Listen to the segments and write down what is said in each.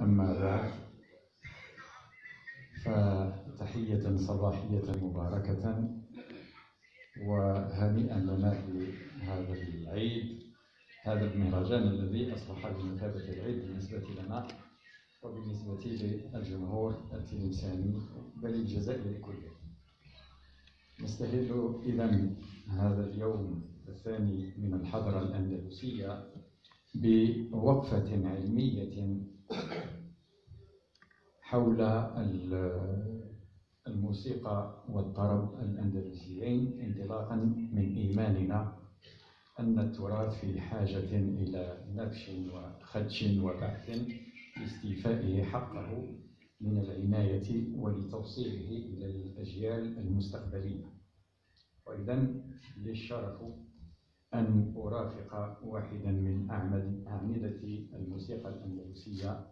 أما بعد، فتحية صباحية مباركة وهنيئا لنا بهذا العيد، هذا المهرجان الذي أصبح بمثابة العيد بالنسبة لنا وبالنسبة للجمهور التلمساني بل الجزائري كله. نستهل إذن هذا اليوم الثاني من الحضرة الأندلسية بوقفة علمية حول الموسيقى والطرب الأندلسيين، انطلاقا من إيماننا أن التراث في حاجة إلى نبش وخدش وبحث لاستيفائه حقه من العناية ولتوصيله إلى الأجيال المستقبلية. وإذن لي الشرف أن أرافق واحدا من أعمدة الموسيقى الأندلسية،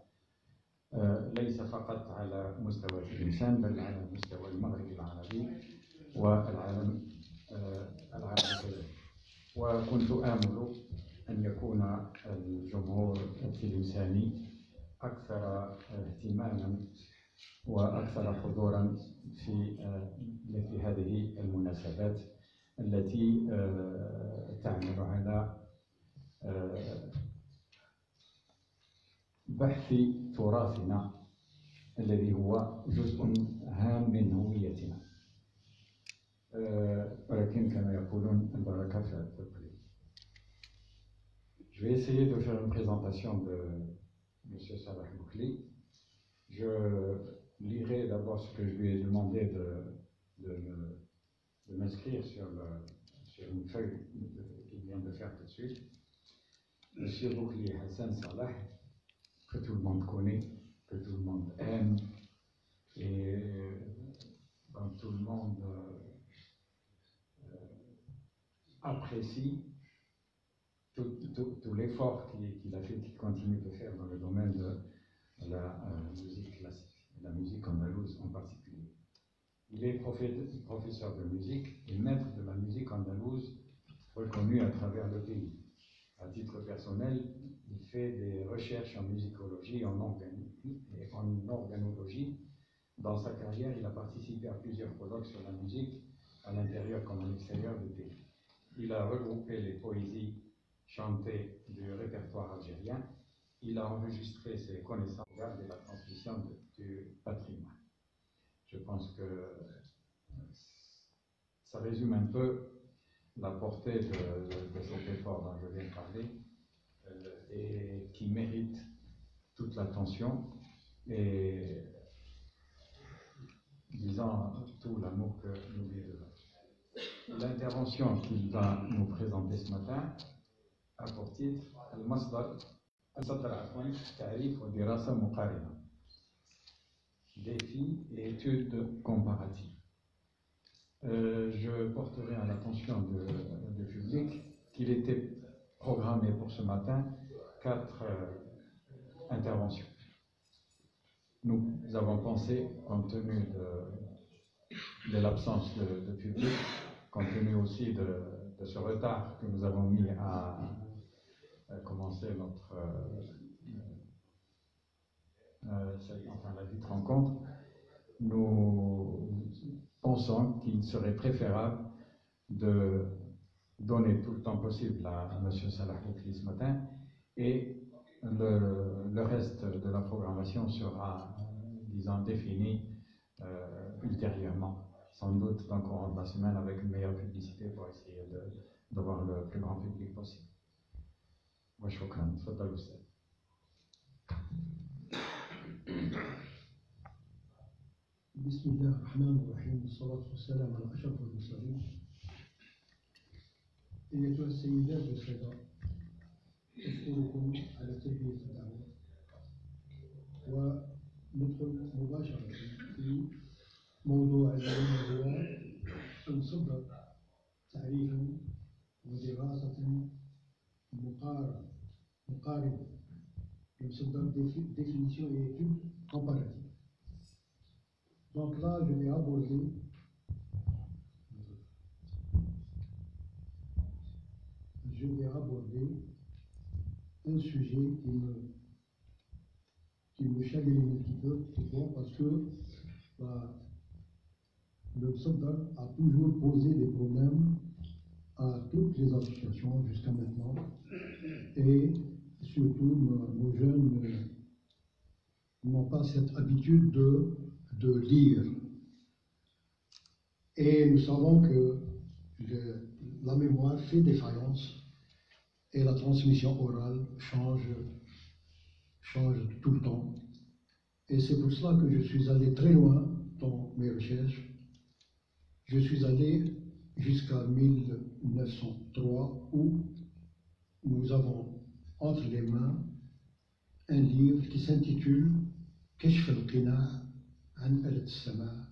ليس فقط على مستوى تلمسان بل على مستوى المغرب العربي والعالم كذلك. وكنت آمل أن يكون الجمهور التلمساني أكثر اهتماما وأكثر حضورا في مثل هذه المناسبات التي تعمل على بحث تراثنا الذي هو جزء هام من هويتنا، ولكن كما يقولون البركة في التقليد. Je vais essayer de faire une présentation de M. Salah Moukli. Je lirai d'abord ce que je lui ai demandé de m'inscrire sur une feuille qu'il vient de faire tout de suite. M. Moukli Hassan Salah, que tout le monde connaît, que tout le monde aime, et dont tout le monde apprécie tout l'effort qu'il a fait, qu'il continue de faire dans le domaine de la musique classique, la musique andalouse en particulier. Il est professeur de musique et maître de la musique andalouse reconnu à travers le pays. À titre personnel, il fait des recherches en musicologie et en organologie. Dans sa carrière, il a participé à plusieurs colloques sur la musique, à l'intérieur comme à l'extérieur du pays. Il a regroupé les poésies chantées du répertoire algérien. Il a enregistré ses connaissances et la transmission du patrimoine. Je pense que ça résume un peu la portée de cet effort dont je viens de parler, et qui mérite toute l'attention et, disons, tout l'amour que nous lui devons. L'intervention qu'il va nous présenter ce matin a pour titre Al-Masdar Ta'rif wa Dirasa Muqarina, défis et études comparatives. Je porterai à l'attention du public qu'il était programmé pour ce matin 4 interventions. Nous avons pensé, compte tenu de l'absence de public, compte tenu aussi de ce retard que nous avons mis à commencer la dite rencontre, nous pensons qu'il serait préférable de donner tout le temps possible à M. Salah Moukli ce matin, et le reste de la programmation sera, disons, défini ultérieurement, sans doute dans le courant de la semaine, avec une meilleure publicité pour essayer d'avoir le plus grand public possible. Wa shukran, tfaddal Ustad. بسم الله الرحمن الرحيم، والصلاة والسلام على أشرف المرسلين. أيتها السيدات والسادة، أشكركم على تلبية الدعوة، وندخل مباشرة في موضوع اليوم، هو المصدر تعريف ودراسة مقارنة. المصدر définition et étude comparative. Donc là, je vais aborder un sujet qui me chagrine un petit peu. Pourquoi? Parce que le Msaddar a toujours posé des problèmes à toutes les associations jusqu'à maintenant. Et surtout, nos jeunes n'ont pas cette habitude de lire. Et nous savons que la mémoire fait défaillance et la transmission orale change tout le temps. Et c'est pour cela que je suis allé très loin dans mes recherches. Je suis allé jusqu'à 1903 où nous avons entre les mains un livre qui s'intitule كشف القناع عن آلة السماع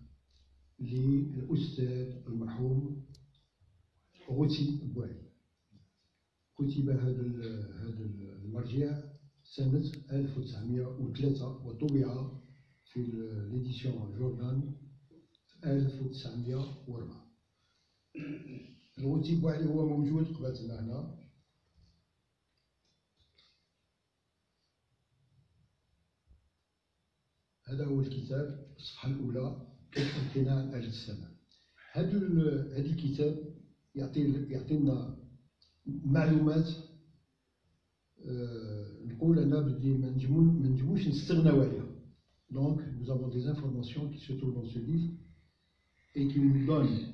للأستاذ المرحوم غوثي بوعلي. كتب هذا المرجع سنة 1903 وطبع في الإديسيون جوردان في 1904. الغوثي بوعلي هو موجود قبالتنا هنا. هذا هو الكتاب، الصفحة الأولى كشف القناع عن آلة السماع. هذا الكتاب يعطينا معلومات نقول أنا بدي ما نجموش نستغناو عليها. Donc nous avons des informations qui se trouvent dans ce livre et qui nous donnent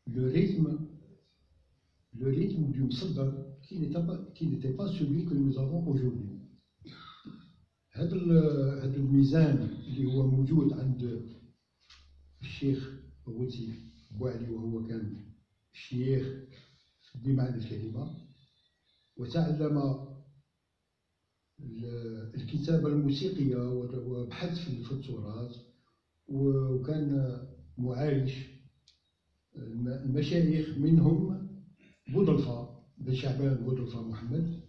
le rythme du Msaddar qui n'était pas celui que nous avons aujourd'hui. هذا الميزان اللي هو موجود عند الشيخ غوثي بوعلي وهو كان شيخ بمعنى الكلمة، وتعلم الكتابة الموسيقية وبحث في التراث، وكان معايش المشايخ منهم بودلفة بن شعبان بودلفة محمد،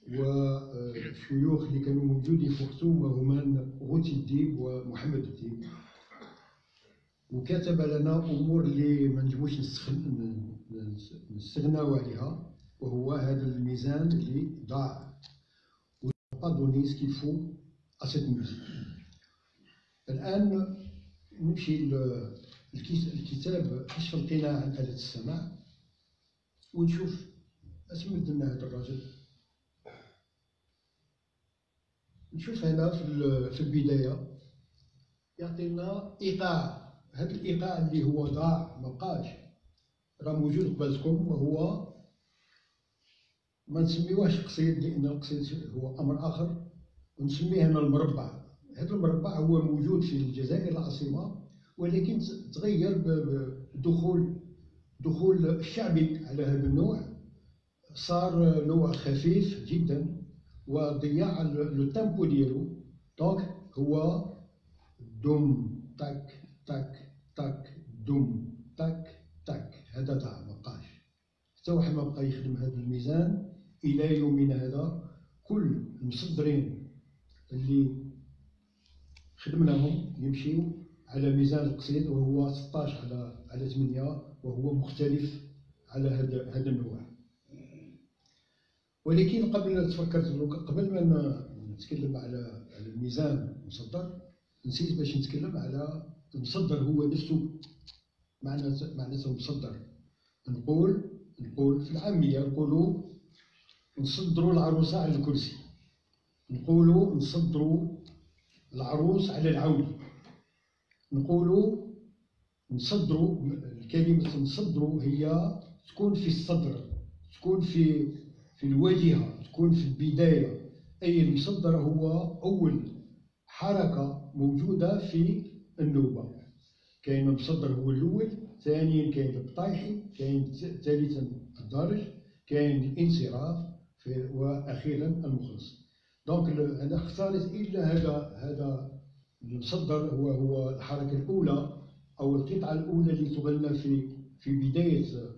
والشيوخ اللي كانوا موجودين في خرطوم هما غوثي الديب ومحمد الديب. وكتب لنا امور اللي ما نجموش نستغناو عليها، وهو هذا الميزان اللي ضاع و pas donné ce qu'il faut à cette musique. الان نمشي الكتاب كشف القناع عن آلة السماع ونشوف اش مد لنا هذا الرجل. نشوف هنا في البداية يعطينا إيقاع. هذا الإيقاع اللي هو ضاع ما بقاش راه موجود قبالكم، وهو ما نسميوهش قصيد لأن القصيد هو أمر آخر، ونسميه هنا المربع. هذا المربع هو موجود في الجزائر العاصمة، ولكن تغير بدخول الشعبي على هذا النوع، صار نوع خفيف جدا وضياع لو تيمبو ديالو. دونك هو دوم تاك تاك تاك دوم تاك تاك. هذا ضاع ما بقاش، حتى واحد ما بقى يخدم هذا الميزان الى يومنا هذا. كل المصدرين اللي خدمناهم يمشيو على ميزان القصيد، وهو 16 على 8، وهو مختلف على هذا النوع. ولكن قبل ما نتكلم على الميزان المصدر، نسيت باش نتكلم على المصدر هو نفسه. معناته مصدر نقول في العامية نقولوا نصدروا العروسة على الكرسي، نقولوا نصدروا العروس على العود، نقولوا نصدروا. الكلمة نصدروا هي تكون في الصدر، تكون في الواجهة، تكون في البداية. أي المصدر هو أول حركة موجودة في النوبة. كاين المصدر هو الأول، ثانيا كاين البطايحي، كاين ثالثا الضرج، كاين الانصراف، وأخيرا المخلص. دونك أنا اختارت إلا هذا المصدر هو الحركة الأولى أو القطعة الأولى اللي تغنى في بداية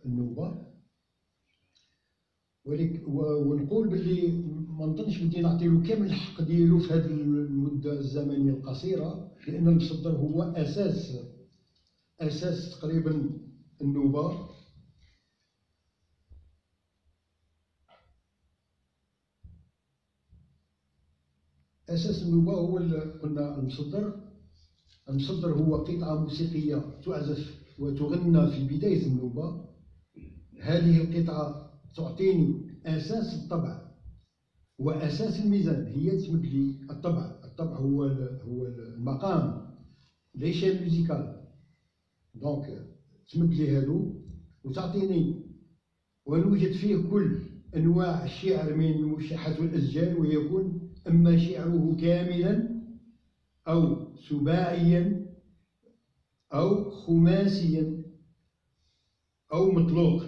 النوبة. ونقول باللي ما نظنش بدي نعطيلو كامل الحق ديالو في هذه المدة الزمنية القصيرة، لأن المصدر هو أساس تقريبا النوبة. أساس النوبة هو قلنا المصدر. المصدر هو قطعة موسيقية تعزف وتغنى في بداية النوبة. هذه القطعة تعطيني أساس الطبع وأساس الميزان، هي تمد لي الطبع. الطبع هو المقام، ليش الموسيقال. دونك تمد لي هادو وتعطيني، ونوجد فيه كل أنواع الشعر من المشاحات والأسجال، ويكون إما شعره كاملا أو سباعيا أو خماسيا أو مطلوق.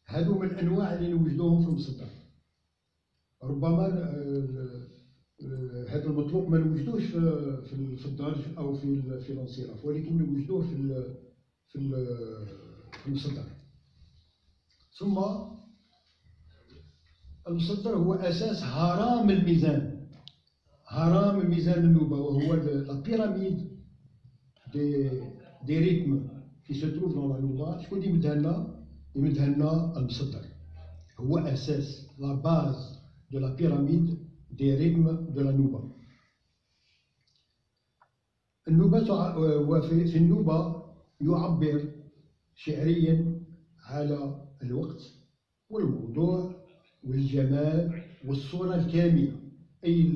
هادو من الأنواع اللي نوجدوهم في المصدر. ربما هذا المطلوب ما نوجدوش في الدرج أو في الانصراف، ولكن نوجدوه في المصدر. ثم المصدر هو أساس هرم الميزان، هرم الميزان النوبة، وهو لا بيراميد دي ريتم كي سو تروف دون لا نوبة. شكون اللي يمدها لنا؟ يمدها لنا المصدر. هو أساس لا باز دو لا بيراميد دي ريتم دو لا نوبة. النوبة وفي النوبة يعبر شعريا على الوقت والموضوع والجمال والصورة الكاملة. أي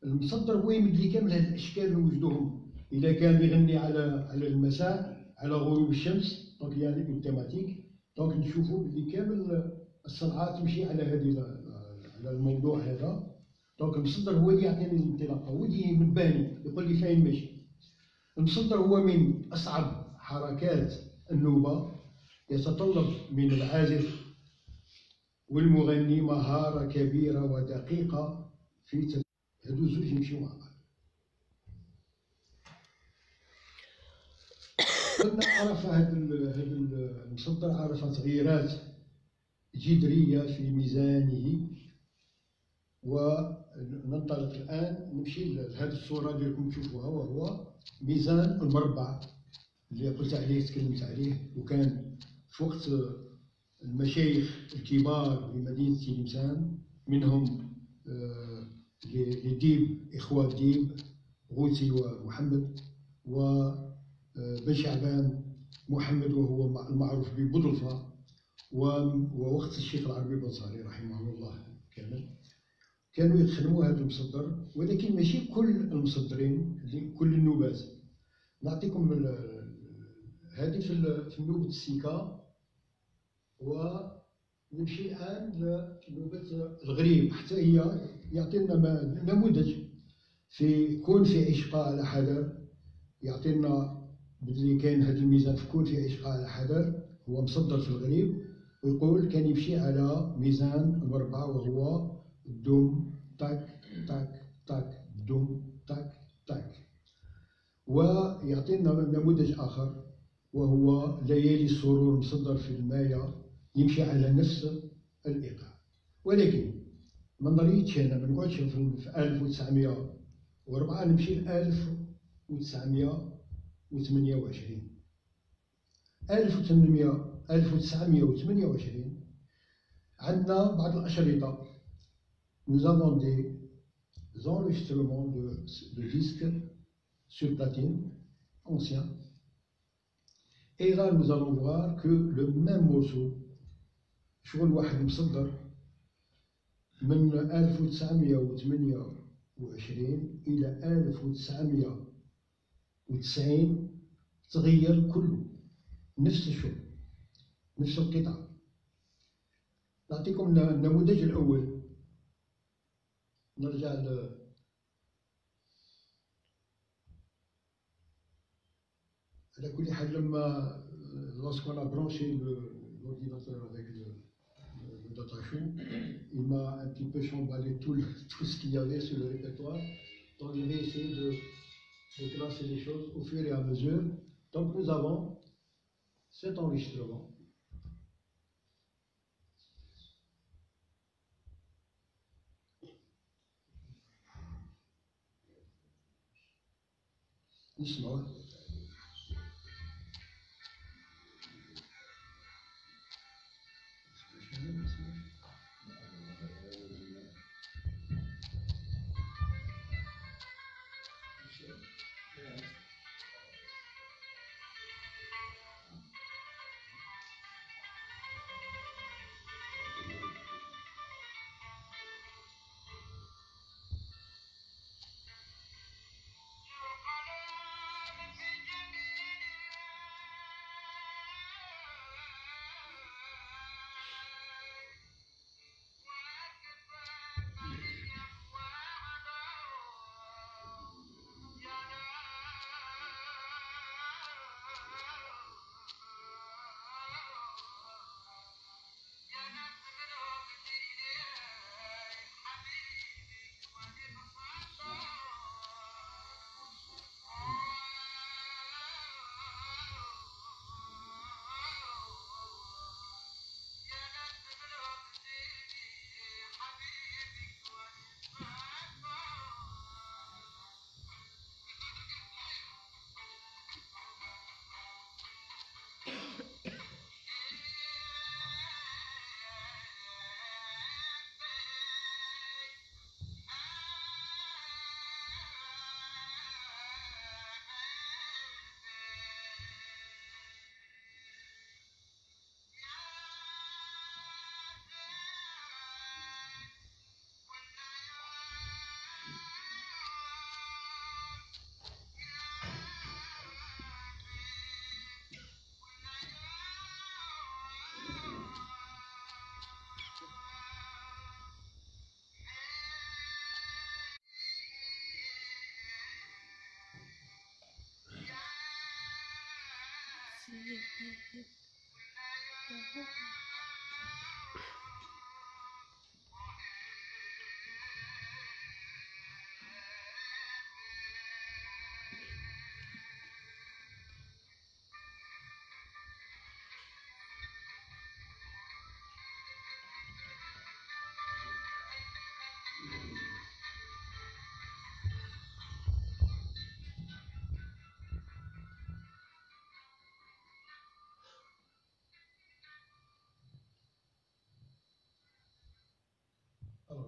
المصدر هو يمد لي كامل هذه الأشكال اللي نوجدوهم. إذا كان يغني على المساء، على غروب الشمس، دونك يعني اون تيماتيك، دونك نشوفوا بلي كامل الصنعة تمشي على هذه على الموضوع هذا. دونك المصدر هو اللي يعطيني الانطلاقة، هو اللي ينباني، يقول لي فين ماشي. المصدر هو من أصعب حركات النوبة، يتطلب من العازف والمغني مهارة كبيرة ودقيقة في هادو زوج يمشيو مع بعض. قلنا عرف هذا المصدر عرف تغييرات جذرية في ميزانه. وننطلق الآن نمشي لهذه الصورة اللي راكم تشوفوها، وهو ميزان المربع اللي قلت عليه تكلمت عليه، وكان في وقت المشايخ الكبار لمدينة تلمسان، منهم لديب إخوة ديب غوثي ومحمد، وبن شعبان محمد وهو المعروف ببودلفة، ووقت الشيخ العربي بن صالح رحمه الله كامل، كانوا يخدموا هذا المصدر. ولكن ماشي كل المصدرين، كل النوبات. نعطيكم هذه في نوبة السيكا، ونمشي الآن لنوبة الغريب، حتى هي يعطينا نموذج في كون في عشقة على حذر. يعطينا بلي كاين هذا الميزان في كون في عشقة على حذر، هو مصدر في الغريب، ويقول كان يمشي على ميزان المربع، وهو دوم تاك تاك تاك دوم تاك تاك. ويعطينا نموذج آخر وهو ليالي السرور مصدر في المايا، يمشي على نفس الإيقاع. ولكن ما نريدش أنا ما نقعدش في 1904، نمشي ل 1928. 1928 عندنا بعض الأشرطة. Nous avons des enregistrements de disques sur platine anciens. Et là, nous allons voir que le même morceau, شغل واحد مصدر من 1928 إلى 1990 تغير كله، نفس الشغل، نفس القطعة. نعطيكم النموذج الأول. نرجع على كل حال. لما lorsqu'on a branché l'ordinateur avec le datashow, il m'a un petit peu chamballé tout ce qu'il y avait sur le répertoire. Donc je vais essayer de classer les choses au fur et à mesure. Donc nous avons cet enregistrement. نسمعوا.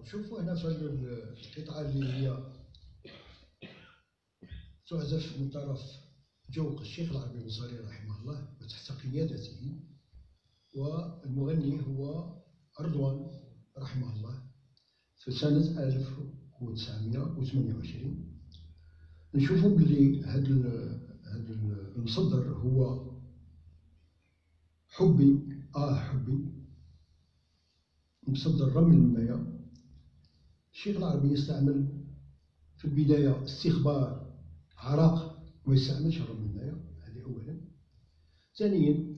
شوفوا هنا في القطعة اللي هي تعزف من طرف جوق الشيخ العربي المصري رحمه الله وتحت قيادته، والمغني هو أردوان رحمه الله في سنة 1928. نشوفوا باللي هذا المصدر هو حبي حبي، مصدر رمل الماء. الشيخ العربي يستعمل في البداية استخبار عراق، ما يستعملش رمل الماء، هذه أولا. ثانيا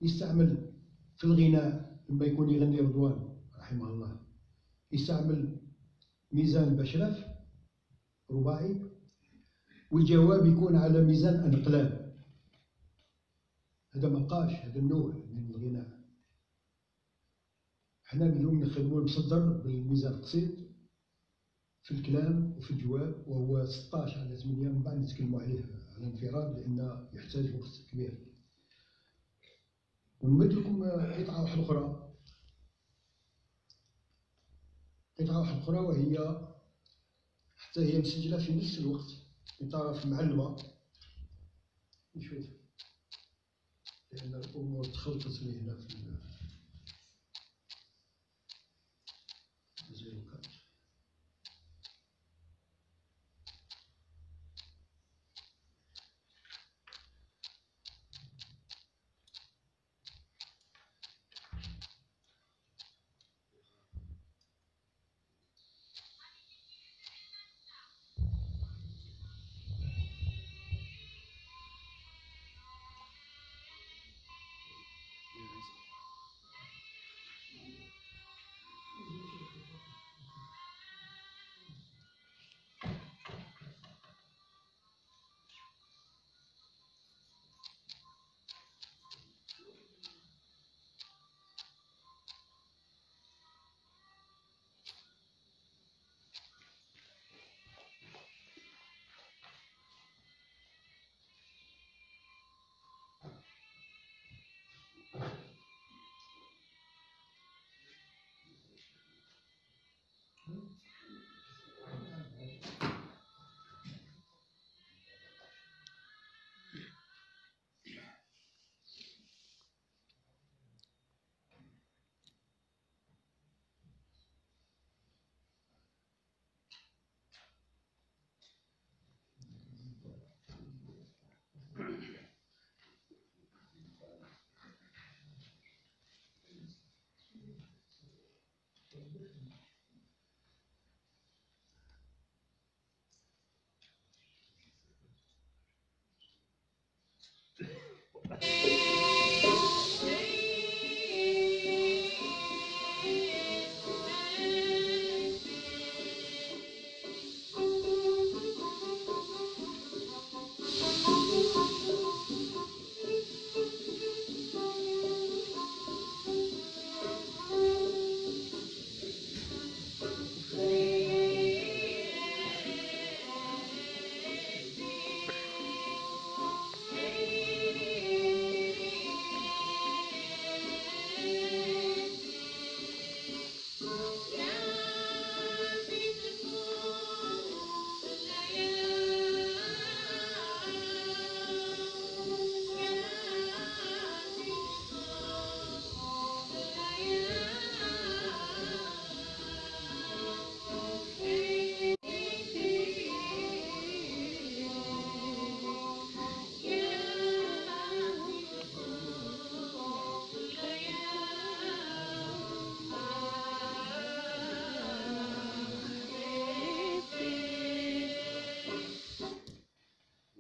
يستعمل في الغناء لما يكون يغني رضوان رحمه الله يستعمل ميزان بشرف رباعي، والجواب يكون على ميزان أنقلاب. هذا مقاش، هذا النوع من الغناء. حنا اليوم نخدمو المصدر بالميزان قصير في الكلام وفي الجواب، وهو 16/8. من بعد نتكلموا عليه على انفراد لأن يحتاج وقت كبير. ونمد لكم قطعة واحدة أخرى، وهي حتى هي مسجلة في نفس الوقت من طرف معلمة. نشوف لأن الأمور تخلطت لي هنا في الزيوكات.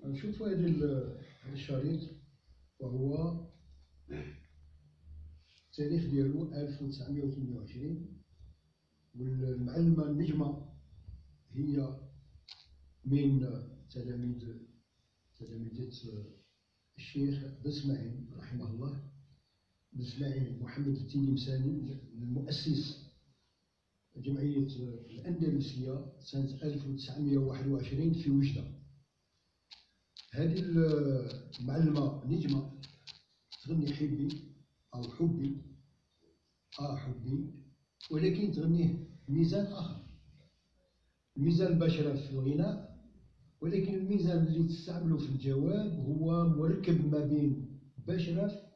نشوفوا هذا الشريط، وهو التاريخ ديالو 1928. والمعلمة النجمة هي من تلاميذ الشيخ بن اسماعيل رحمه الله، بن اسماعيل محمد التلمساني، المؤسس جمعية الأندلسية سنة 1921 في وجدة. هذه المعلمة نجمة تغني حبي أو حبي حبي، ولكن تغنيه بميزان آخر، الميزان البشرة في الغناء، ولكن الميزان اللي تستعمله في الجواب هو مركب ما بين بشرة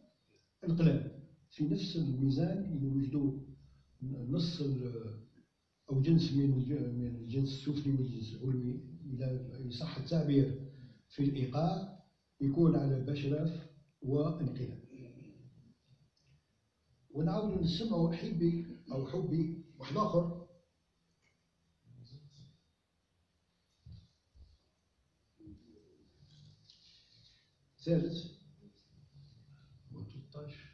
القلم. في نفس الميزان يوجدوا نص أو جنس من الجنس السفلي والجنس العلوي، إذا يصح التعبير في الإيقاع يكون على بشرة وانقلاب. ونعاود نسمعوا حبي أو حبي واحد آخر. ثالث و 13.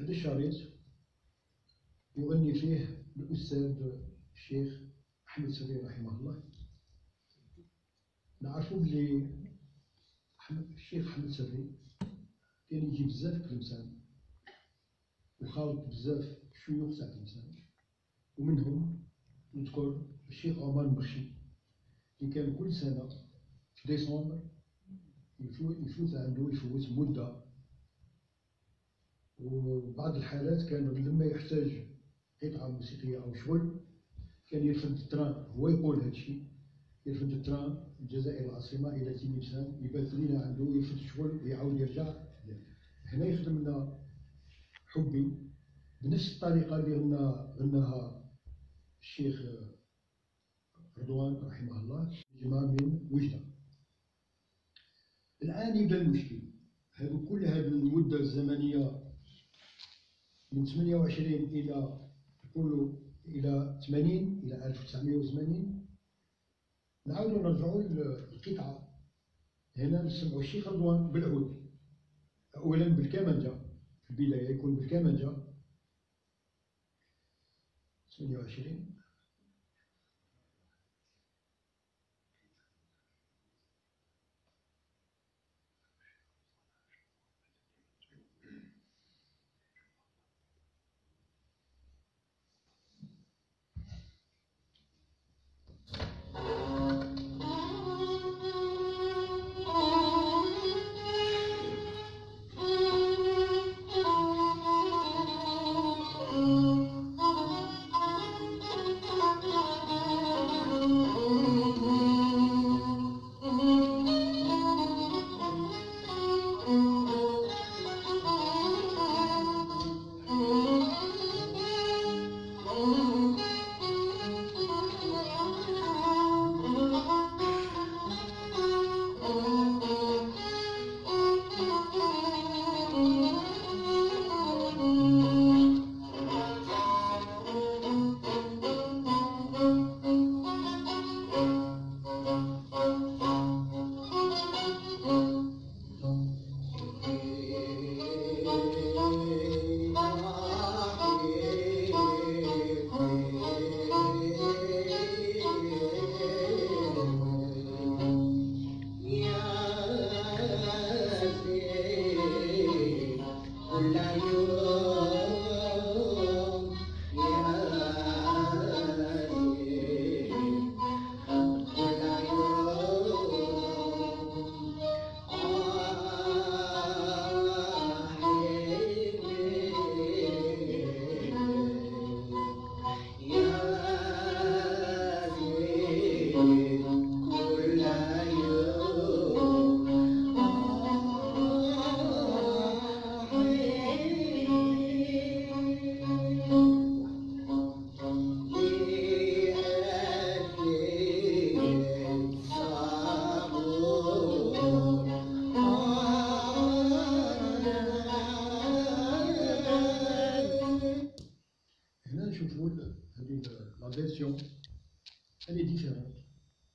هذا الشريط يغني فيه الأستاذ الشيخ أحمد سري رحمه الله. نعرفوا بلي الشيخ أحمد سري كان يجي بزاف تلمسان وخالط بزاف شيوخ تاع تلمسان، ومنهم نذكر الشيخ عمر المخشي اللي كان كل سنة في ديسمبر يفوت عنده يفوت مدة. وبعض الحالات كان لما يحتاج قطعة موسيقية أو شغل كان يرفد التران، هو يقول هذا الشيء، يرفد التران الجزائر العاصمة إلى تلمسان، يبات لينا عنده، يرفد الشغل ويعاود يرجع هنا يخدم لنا حبي بنفس الطريقة اللي غناها الشيخ رضوان رحمه الله، جماعة من وجدة. الآن يبدا المشكل، كل هذه المدة الزمنية من 28 إلى نقولوا إلى 80 إلى 1980 نعاودوا نرجعوا للقطعة. هنا نسمعوا الشيخ رضوان بالعود، أولا بالكمانجة، في البداية يكون بالكمانجة 28.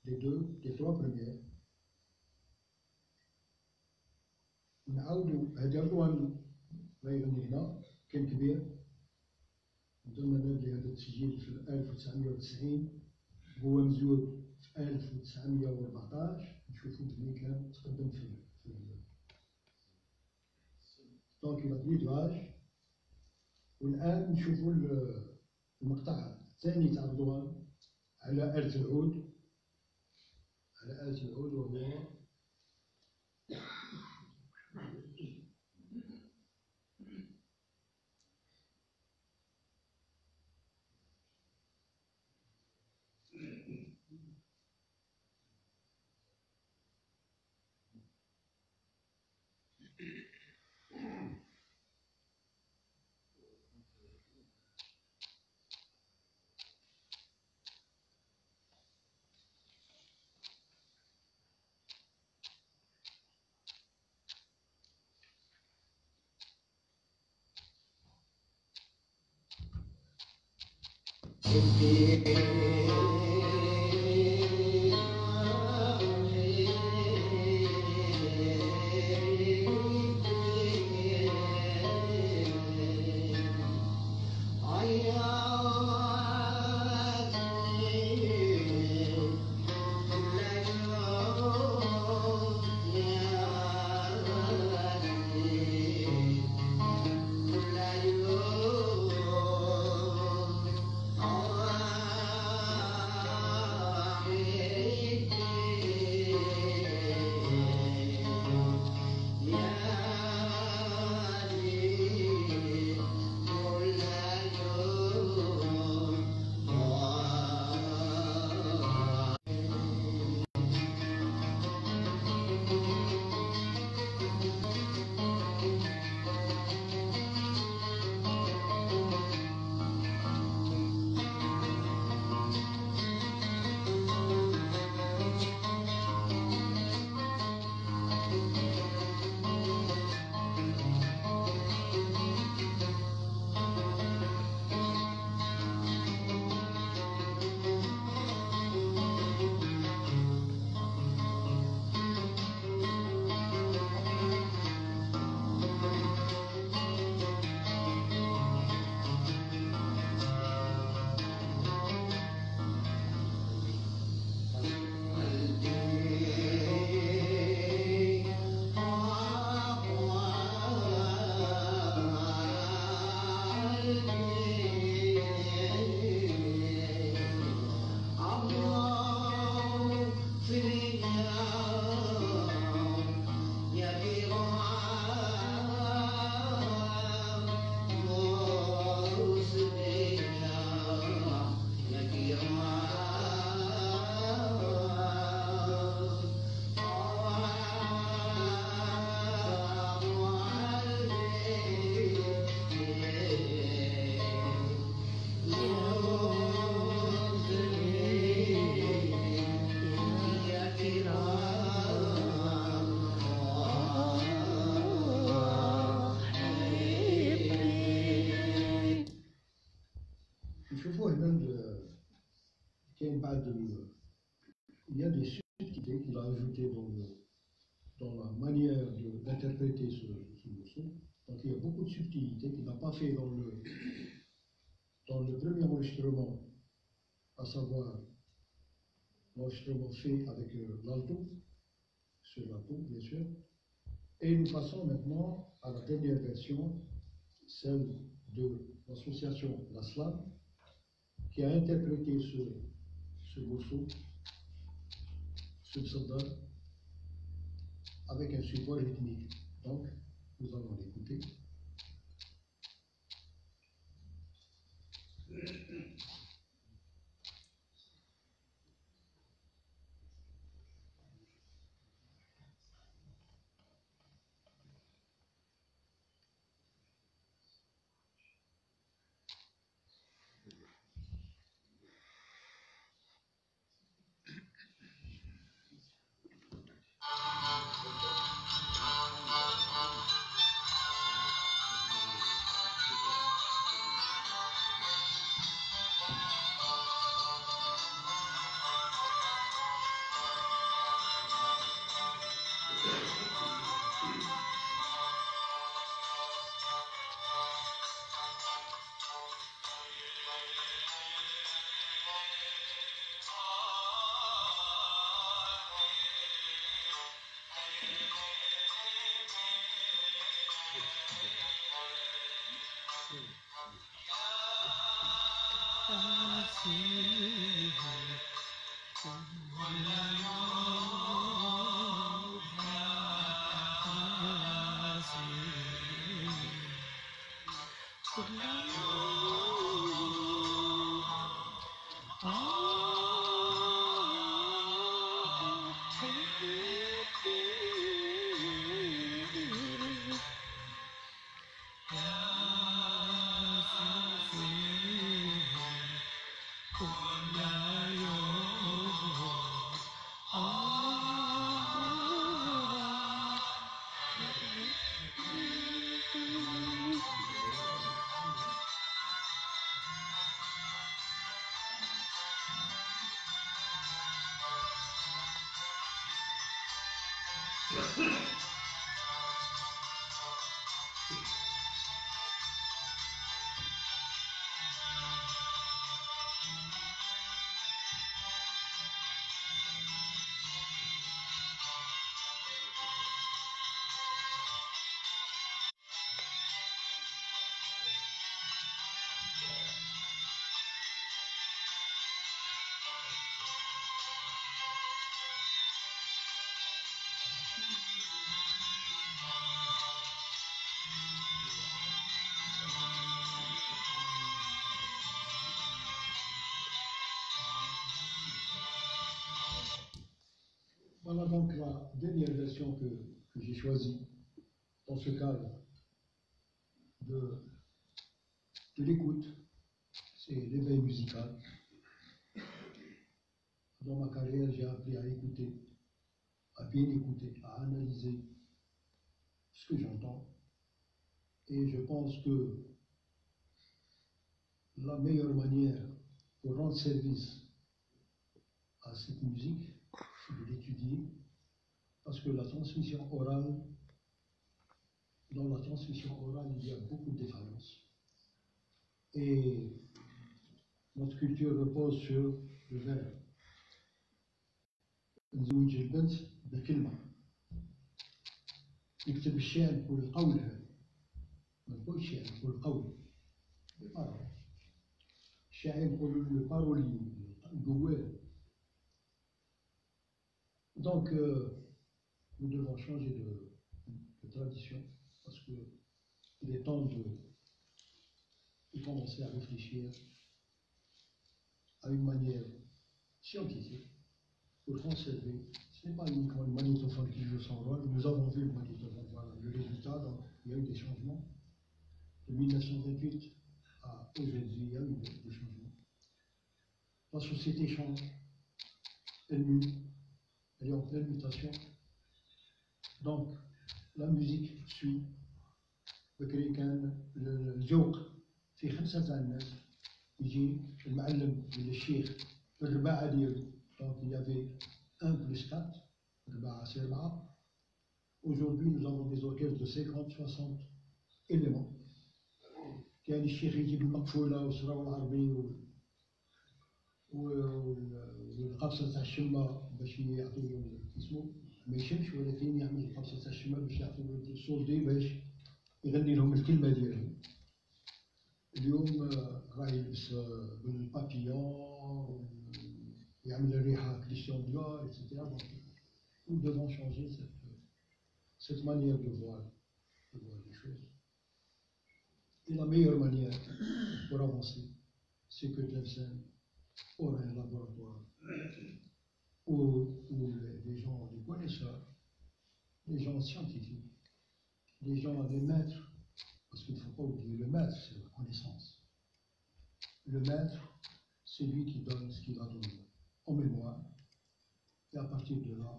les trois premières. نعاودوا هذا العنوان ما يغني هنا كان كبير. درنا هذا التسجيل في 1990 هو مزود في 1914. نشوفوا بلي كان تقدم في دونك إلى دوبلاج. والآن نشوفوا المقطع الثاني تاع رضوان على آلة العود. وهو نشوفوا هنا كاين بعض il y a des subtilités qu'il a ajoutées dans la manière d'interpréter ce morceau. Donc il y a beaucoup de subtilités qu'il n'a pas fait dans le premier enregistrement, à savoir l'enregistrement fait avec l'alto, sur l'alto bien sûr. Et nous passons maintenant à la dernière version, celle de l'association La Slam, qui a interprété ce morceau, ce pseudonyme, avec un support rythmique. Donc, nous allons l'écouter. Voilà donc la dernière version que j'ai choisie dans ce cadre de l'écoute, c'est l'éveil musical. Dans ma carrière, j'ai appris à écouter, à bien écouter, à analyser ce que j'entends. Et je pense que la meilleure manière pour rendre service à cette musique, c'est de l'étudier, parce que la transmission orale, dans la transmission orale, il y a beaucoup de défaillances. Et notre culture repose sur le verbe. نزوج البنت بكلمة. نكتب الشعر نقول القول هذا. ما نقولش الشعر نقول القول. بالبارول. الشاعر نقول البارولي الجوال. Donc, nous devons changer de tradition parce qu'il est temps de commencer à réfléchir à une manière scientifique pour conserver. Ce n'est pas uniquement le magnétophone qui joue son rôle. Nous avons vu le magnétophone, voilà, le résultat. Donc, il y a eu des changements. De 1928 à aujourd'hui, il y a eu des changements. La société change, elle mute, elle est en pleine mutation. Donc, la musique suit. بكري كان الذوق في 5 تاع الناس يجي المعلم ولا الشيخ الرباعه ديالو دونك il y avait 1 plus 4 رباعه سي 4. Aujourd'hui nous avons des orchestres de 50-60 éléments. كان الشيخ يجيب المقفوله والصراوه العربي والقفصه تاع الشمه باش يعطيو اسمه ما يشمش ولكن يعمل القفصه تاع الشمه باش يعطيو الصوت باش يغني لهم الكلمه ديالهم. اليوم راه يلبس بالبابيون يعمل الريحه كريستيان ديور etc. Donc nous devons changer cette manière de voir les choses. Et la meilleure manière pour avancer, c'est que Tlemcen aura un laboratoire où les gens, les connaisseurs, les gens scientifiques, les gens, des maîtres, parce qu'il ne faut pas oublier, le maître, c'est la connaissance. Le maître, c'est lui qui donne ce qu'il va donner en mémoire. Et à partir de là,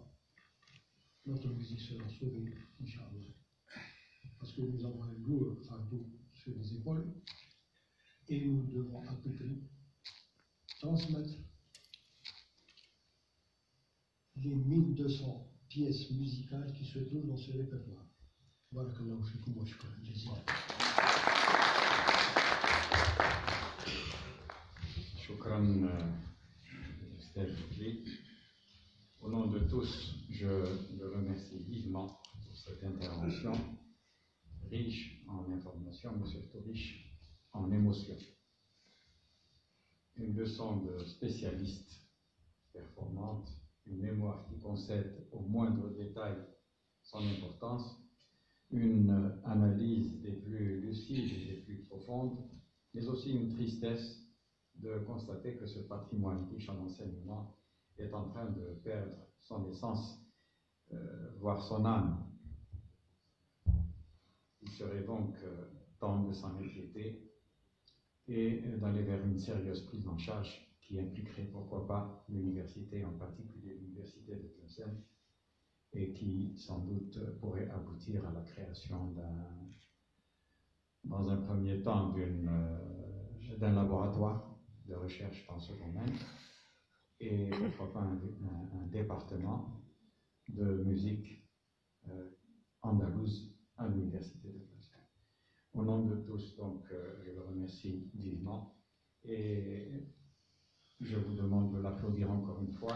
notre musique sera sauvée, Inch'Allah. Parce que nous avons un lourd fardeau sur les épaules et nous devons à tout prix transmettre les 1200 pièces musicales qui se trouvent dans ce répertoire. Barakallahu fikum wa shukran jazilan. Shukran, Esther Boukli. Au nom de tous, je le remercie vivement pour cette intervention riche en informations, mais surtout riche en émotions. une leçon de spécialiste performante, une mémoire qui concède au moindre détail son importance, une analyse des plus lucides et des plus profondes, mais aussi une tristesse de constater que ce patrimoine riche en enseignement est en train de perdre son essence, voire son âme. Il serait donc temps de s'en inquiéter et d'aller vers une sérieuse prise en charge qui impliquerait pourquoi pas l'université, en particulier l'université de Tlemcen, et qui sans doute pourrait aboutir à la création dans un premier temps d'un laboratoire de recherche dans ce domaine et pourquoi pas un département de musique andalouse à l'université de Tlemcen. Au nom de tous, donc, je le remercie vivement et je vous demande de l'applaudir encore une fois.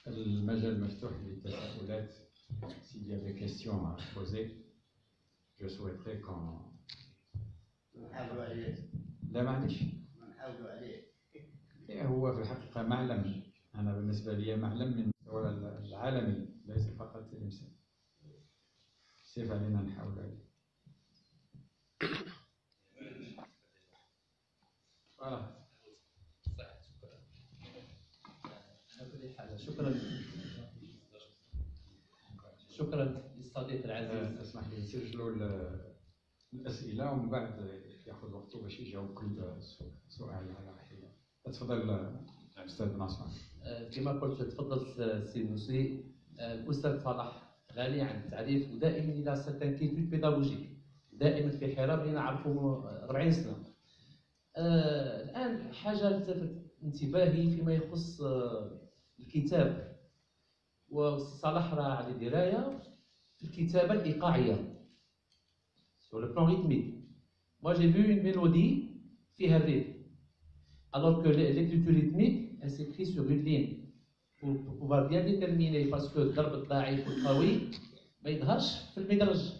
المجال مفتوح للتساؤلات. S'il y a des questions à poser, je souhaiterais qu'on... لا معلش. هو في الحقيقة معلم. أنا بالنسبة لي معلم من المستوى العالمي ليس فقط تلمسان. كيف علينا نحاول عليه. فوالا. شكرا للصديق العزيز. اسمح لي نسجلوا الأسئلة ومن بعد ياخذ وقته باش يجاوب كل سؤال على حدة. تفضل أستاذ ناصر. كما قلت تفضل سي نوسي. الأستاذ صلاح غني عن التعريف ودائما إلى سيرتان كيتود بيداغوجيك، دائما في حراب اللي نعرفه 40 سنة. الآن حاجة لفتت انتباهي فيما يخص الكتاب، وصلاح راه على دراية في الكتابة الإيقاعية sur le plan rythmique. Moi j'ai vu une mélodie فيها الريتم، alors que l'écriture rythmique elle s'écrit sur une ligne pour pouvoir bien déterminer parce que الضرب الضعيف والقوي ما يظهرش في المدرج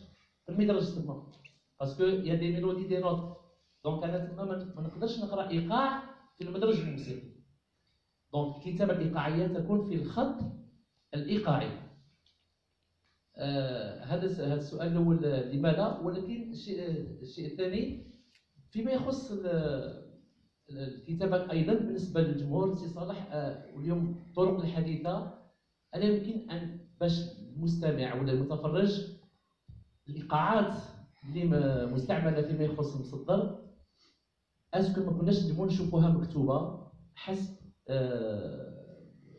تما parce que il y a des mélodies des notes. donc أنا تما ما نقدرش نقرأ إيقاع في المدرج الموسيقي. donc الكتابة الإيقاعية تكون في الخط الإيقاعي. هذا السؤال الأول لماذا؟ ولكن الشيء الثاني فيما يخص الكتابة أيضا بالنسبة للجمهور سي صالح. واليوم الطرق الحديثة ألا يمكن أن باش المستمع ولا المتفرج الإيقاعات اللي مستعملة فيما يخص المصدر أسكو ما كناش نجمو نشوفوها مكتوبة حسب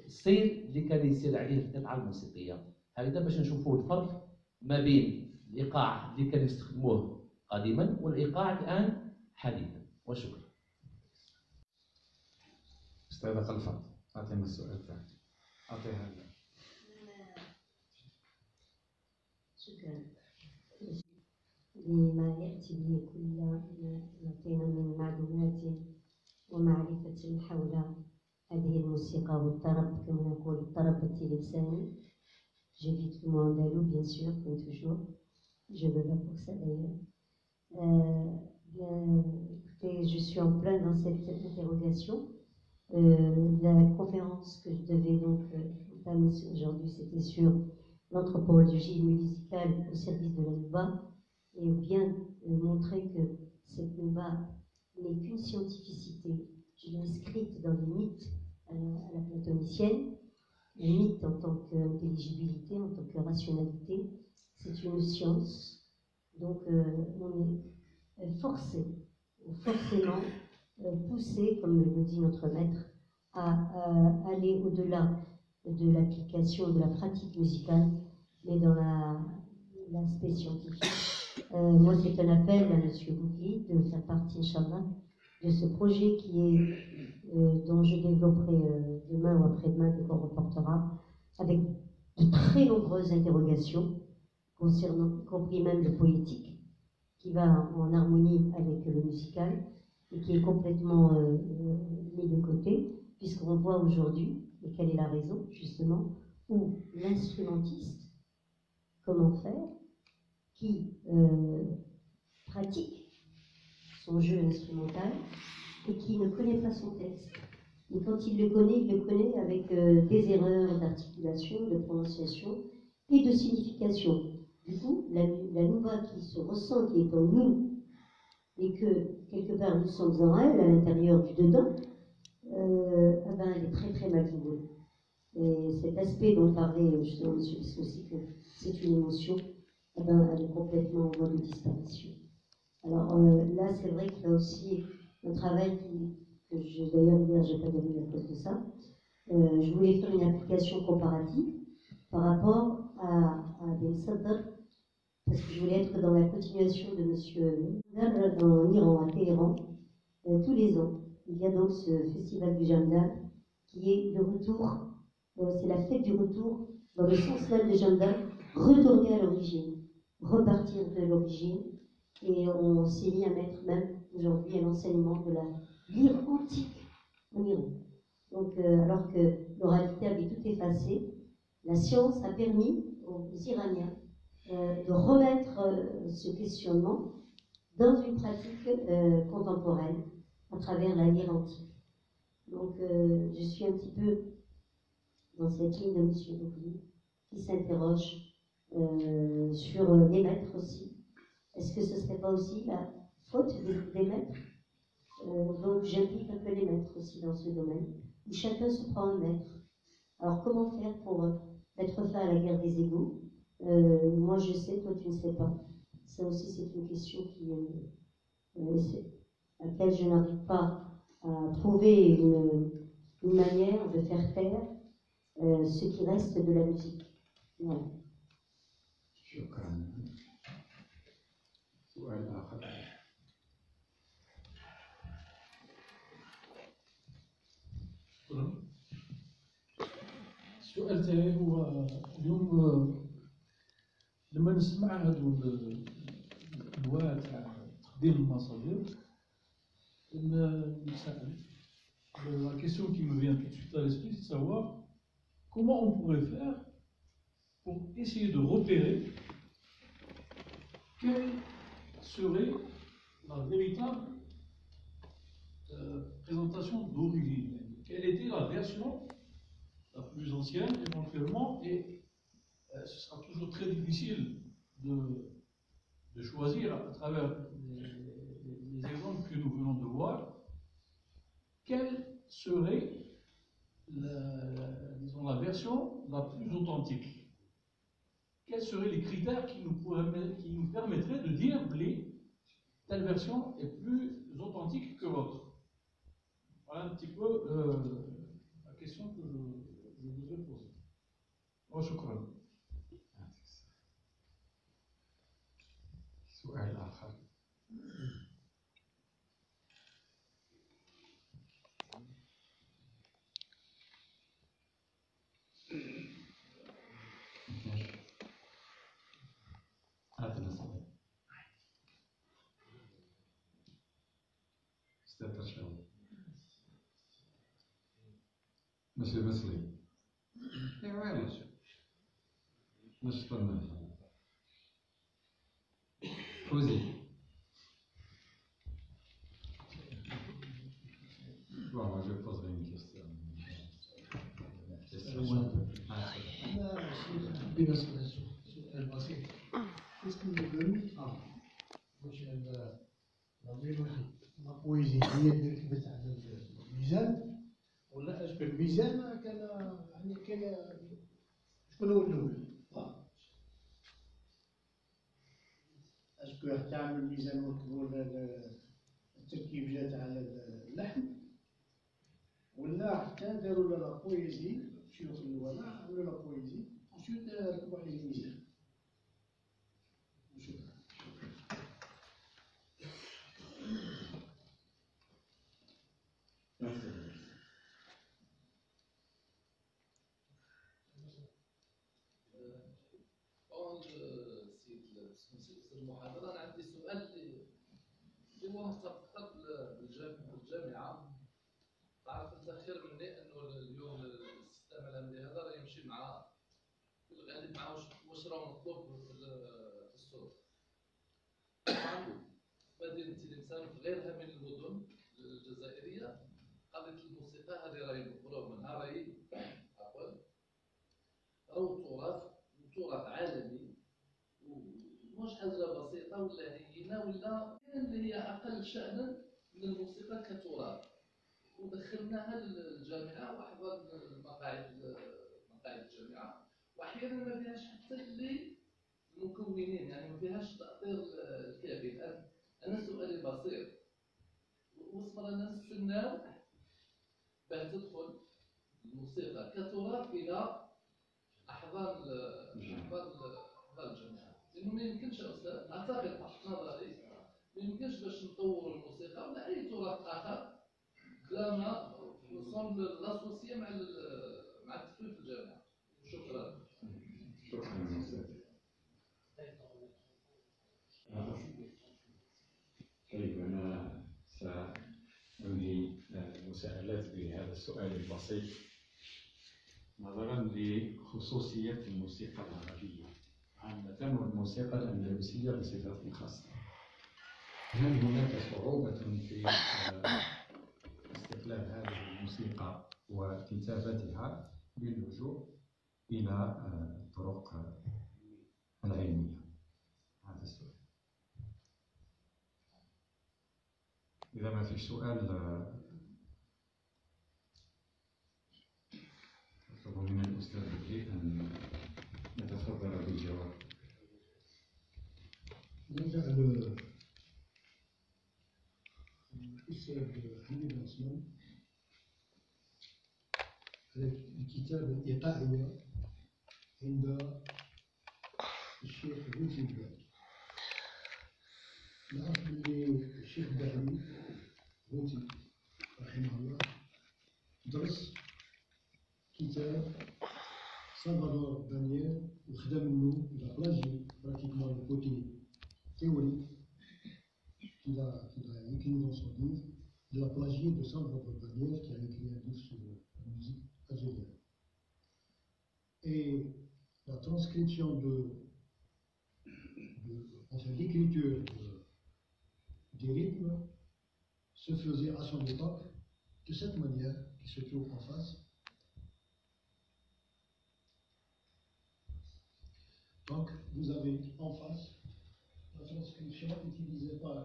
السير اللي كان يسير عليه القطعة الموسيقية. هكذا باش نشوفوا الفرق ما بين الإيقاع اللي كانوا يستخدموه قديما والإيقاع الآن حديثا. وشكرا. أستاذة خلفة أعطينا السؤال الثاني. أعطيها. شكرا لما يأتي به كل ما يعطينا من معلومات ومعرفة حول هذه الموسيقى والطرب كما نقول الطرب التلمساني. J'évite le mot andalou, bien sûr, comme toujours. Je me bats pour ça d'ailleurs. Bien, écoutez, je suis en plein dans cette interrogation. La conférence que je devais donc entamer aujourd'hui, c'était sur l'anthropologie musicale au service de la nouba, et bien montrer que cette nouba n'est qu'une scientificité, je l'ai inscrite dans les mythes à la platonicienne. Le mythe en tant qu'intelligibilité, en tant que rationalité, c'est une science. Donc on est forcément poussé, comme le dit notre maître, à aller au-delà de l'application, de la pratique musicale, mais dans l'aspect scientifique. Moi, c'est un appel à M. Boukli de faire partie, Inch'Allah, de ce projet qui est, dont je développerai demain ou après-demain, qu'on reportera, avec de très nombreuses interrogations concernant, y compris même le poétique, qui va en harmonie avec le musical et qui est complètement mis de côté, puisqu'on voit aujourd'hui, et quelle est la raison, justement, où l'instrumentiste, comment faire, qui pratique son jeu instrumental et qui ne connaît pas son texte. Et quand il le connaît avec des erreurs d'articulation, de prononciation et de signification. Du coup, la nouba qui se ressent, qui est en nous, et que quelque part nous sommes en elle, à l'intérieur du dedans, elle est très très mal jouée. Et cet aspect dont parlait justement M. Bissot aussi, que c'est une émotion, elle est complètement en voie de disparition. Alors là, c'est vrai qu'il y a aussi un travail que d'ailleurs hier, j'ai pas donné à cause de ça. Je voulais faire une application comparative par rapport à des sadr, parce que je voulais être dans la continuation de M. Nadr en Iran, à Téhéran. Tous les ans, il y a donc ce festival du Jamdal qui est le retour, c'est la fête du retour, dans le sens même de Jamdal, retourner à l'origine, repartir de l'origine. Et on s'est mis à mettre même aujourd'hui à l'enseignement de la lyre antique en Iran. Donc, alors que l'oralité avait tout effacé, la science a permis aux Iraniens de remettre ce questionnement dans une pratique contemporaine à travers la lyre antique. Donc, je suis un petit peu dans cette ligne de M. Bouclier qui s'interroge sur les maîtres aussi. Est-ce que ce ne serait pas aussi la faute des maîtres? Donc j'implique un peu les maîtres aussi dans ce domaine, où chacun se prend un maître. Alors comment faire pour mettre fin à la guerre des égos? Moi je sais, toi tu ne sais pas. Ça aussi c'est une question à laquelle je n'arrive pas à trouver une manière de faire taire ce qui reste de la musique. Voilà. شكرا. سؤال آخر. السؤال تاعي هو اليوم لما نسمع هادو الانواع تاع تقديم المصادر نسأل. La question qui me vient tout de suite à l'esprit, c'est de savoir comment on pourrait faire pour essayer de repérer quelle serait la véritable présentation d'origine. Quelle était la version la plus ancienne éventuellement, et ce sera toujours très difficile de choisir à travers les exemples que nous venons de voir, quelle serait disons, la version la plus authentique. Quels seraient les critères qui nous permettraient de dire que telle version est plus authentique que l'autre? Voilà un petit peu la question que je voudrais poser. وشكرا. سؤال آخر. هذا نسأل. استاذ ترشاوي. Monsieur Mesli. علاش؟ نشطنا. فوزي. Bon, je poserai une question. بالنسبة للسؤال البسيط اسم الجن مش لا بويزي هي اللي ركبت على الميزان ولا اشبه الميزان كان يعني كان شكون هو الاول؟ اشبه تعمل الميزان ولا التركيب جات على اللحم ولا حتى داروا لا بويزي شيوخ الولاء عملوا لا بويزي وشوت ركبوا عليه الميزان. شكرا. سيد المحاضرة، أنا عندي سؤال اللي هو مرتبط بالجامعة. تعرف أنت خير مني أنه اليوم السيستم الأمني هذا راه يمشي مع في الغالب مع واش راه مطلوب في السوق. طبعا إنسان في غيرها من المدن الجزائرية قضية الموسيقى هذه راهي مقولة منها راهي عفوا راهو تراث عالمي ومش حاجة بسيطة ولا هينة ولا اللي هي أقل شأنا من الموسيقى كتراث ودخلناها للجامعة وحضرنا مقاعد الجامعة وأحيانا ما فيهاش حتى اللي المكونين يعني ما فيهاش تأطير الكافي. الآن أنا سؤالي بسيط وصل أنا نستناو باه تدخل الموسيقى كتراث إلى أحضان الجامعة لأنه ما يمكنش أستاذ أعتقد تحت نظري ما يمكنش باش نطوروا الموسيقى ولا أي تراث آخر بلا ما نصون لاسوسيا مع التفويض في الجامعة. شكرا. شكرا أستاذ. طيب أنا سأنهي المساءلات بهذا السؤال البسيط نظرا لخصوصية الموسيقى العربية عامة والموسيقى الأندلسية بصفة خاصة. هل هناك صعوبة في استقلال هذه الموسيقى وكتابتها باللجوء إلى الطرق العلمية؟ هذا السؤال. إذا ما فيش سؤال أطلب من الأستاذ بدري أن يتفضل بالجواب. نرجع للأستاذ حميد عثمان على الكتابة الإيقاعية عند الشيخ غوثي الباعي. نعرف أن الشيخ باعي غوثي رحمه الله درس كتاب سالفادور دانييل وخدم منه إلى بلاجي براتيكمون لو كوتي théorique qu'il a écrit dans son livre, il a plagié de Salvador Daniel qui a écrit un livre sur la musique algérienne. Et la transcription enfin l'écriture des rythmes se faisait à son époque de cette manière qui se trouve en face. Donc vous avez en face la transcription utilisée par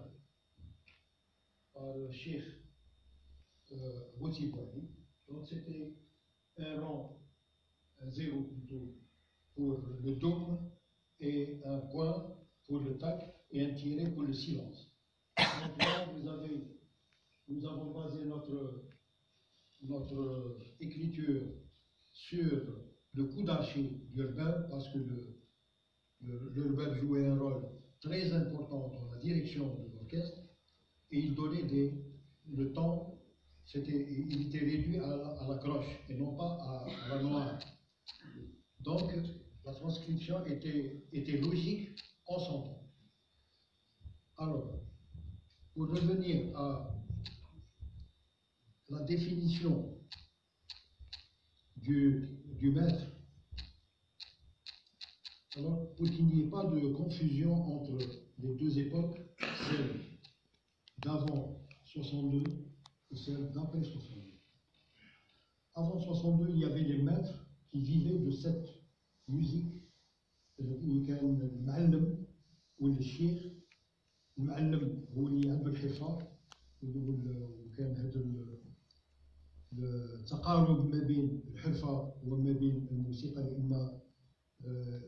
le Cheikh Ghouti Bouali. Donc c'était un rang, un zéro plutôt pour le dôme et un point pour le tac et un tiret pour le silence. Donc là nous avons basé notre écriture sur le coup d'archet d'Urbain parce que l'Urbain jouait un rôle très important dans la direction de l'orchestre et il donnait le temps, il était réduit à la cloche et non pas à la noire. Donc la transcription était logique en son temps. Alors, pour revenir à la définition du maître, alors, pour qu'il n'y ait pas de confusion entre les deux époques, celle d'avant 62 et celle d'après 62. Avant 62, il y avait les maîtres qui vivaient de cette musique. Il y a le ma'allam ou le shir. Le ma'allam هو اللي عنده الحرفة وكان هذا التقارب ما بين الحرفة وما بين الموسيقى لأن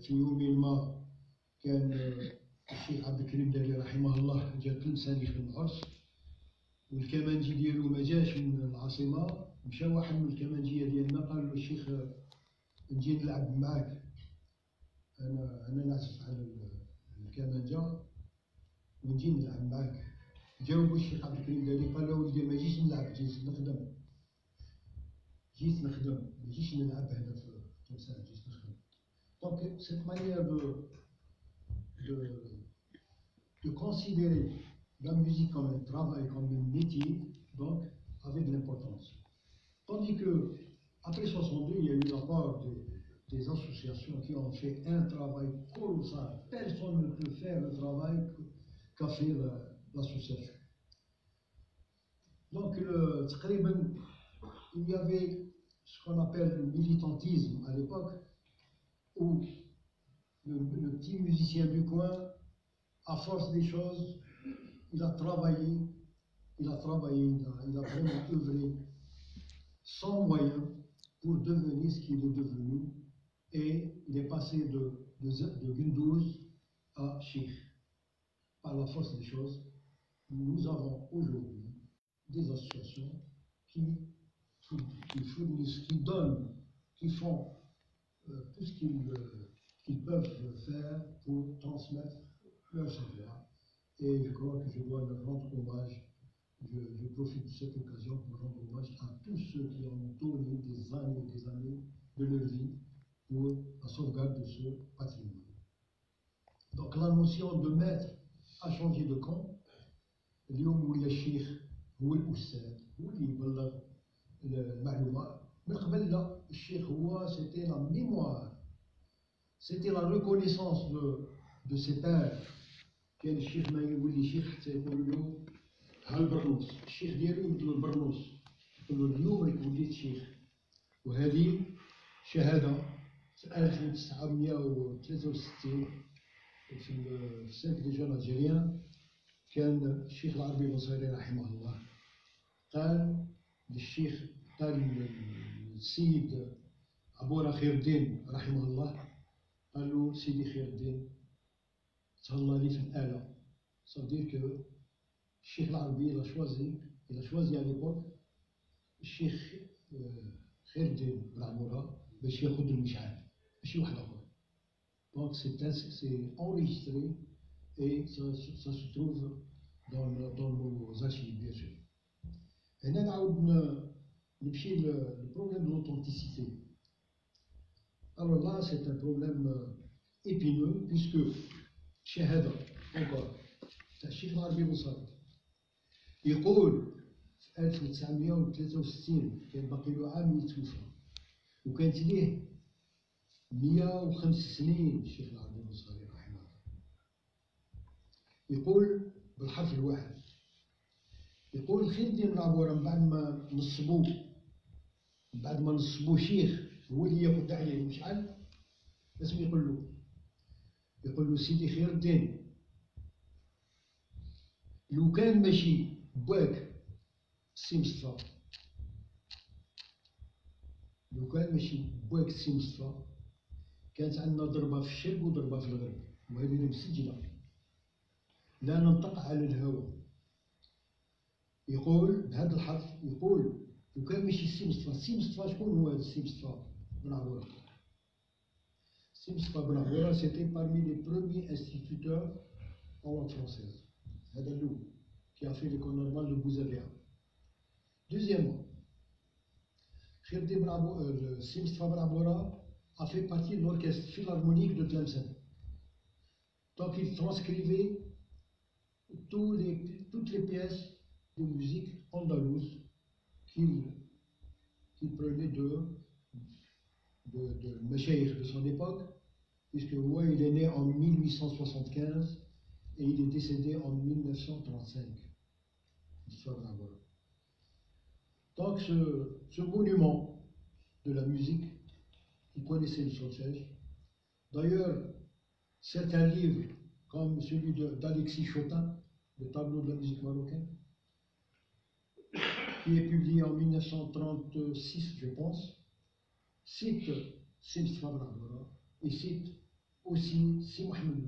في يوم ما كان الشيخ عبد الكريم دالي رحمه الله جا تلمسان يخدم العرس والكمانجي ديالو ما جاش من العاصمة مشى واحد من الكمانجية ديالنا قال له الشيخ نجي نلعب معاك أنا نعزف على الكمانجة ونجي نلعب معاك. جاوبو الشيخ عبد الكريم دالي قال له ولدي ما جيش نلعب جيت نخدم ما جيش نلعب هنا في تلمسان جيت نخدم. Donc, cette manière de considérer la musique comme un travail, comme un métier, donc, avait de l'importance. Tandis que, après 62, il y a eu la part des associations qui ont fait un travail colossal. Personne ne peut faire le travail qu'a fait l'association. Donc, تقريبا, il y avait ce qu'on appelle le militantisme à l'époque, où le petit musicien du coin, à force des choses, il a travaillé, il a vraiment œuvré sans moyens pour devenir ce qu'il est devenu, et il est passé de Windows à Sheikh. Par la force des choses, nous avons aujourd'hui des associations qui fournissent, qui donnent, qui font tout ce qu'ils peuvent faire pour transmettre leur savoir. Et je crois que je dois leur rendre hommage. Je profite de cette occasion pour rendre hommage à tous ceux qui ont donné des années de leur vie pour la sauvegarde de ce patrimoine. Donc la notion de maître a changé de camp. اليوم ولا الشيخ هو الأستاذ هو اللي يبلغ المعلومات. من قبل لا, الشيخ هو c'était la mémoire, c'était la reconnaissance de ses pères. كان الشيخ ما يولي شيخ حتى يقولوا له ها البرنوس, الشيخ ديالو مثل البرنوس, يقول له اليوم راك وليت شيخ. وهذه شهادة في 1963 في السيرك دي جون الجيريان, كان الشيخ العربي البصيري رحمه الله قال للشيخ, قال السيد عبورة خير الدين رحمه الله, قال له سيدي خير الدين تهلا لي في الآلة. صدير كو الشيخ العربي il a choisi à l'époque الشيخ خير الدين بن عمورة باش ياخذ المشعل ماشي واحد آخر. Donc c'est enregistré et ça se trouve dans nos archives, bien sûr. Et là, on a le problème de l'authenticité. Alors là, c'est un problème épineux, puisque Shahada, encore, c'est الشيخ العربي البصري يقول في 1963 كان باقي له عام يتوفى, وكانت ليه 105 سنين الشيخ العربي البصري رحمه الله. يقول بالحرف الواحد, يقول خير الدين بن عبورة من بعد ما نصبوه شيخ هو اللي ياخذ عليه المشعل, لازم يقول له سيدي خير الدين, لو كان ماشي بواك السي مصطفى, لو كان ماشي بواك السي مصطفى كانت عندنا ضربة في الشرق وضربة في الغرب, وهذه مسجلة لا ننطق على الهواء. يقول بهذا الحرف, يقول لو كان ماشي السي مصطفى, شكون هو هذا السي مصطفى بن عبورة؟ السي مصطفى بن عبورة c'était parmi les premiers instituteurs en langue française. هذا الأول qui a fait l'école normale de Bouzabéa. Deuxièmement, خير الدين بن عبورة, السي مصطفى بن عبورة a fait partie de l'orchestre philharmonique de Tlemcen. Donc il transcrivait toutes les pièces de musique andalouse qu'il prenait de Machaïr de son époque, puisque ouais, il est né en 1875 et il est décédé en 1935. L'histoire d'un vol. Donc ce monument de la musique, qui connaissait le solfège. D'ailleurs, certains livres, comme celui d'Alexis Chotin, le tableau de la musique marocaine, qui est publié en 1936, je pense, cite Sidi Fabra et cite aussi Si Mohamed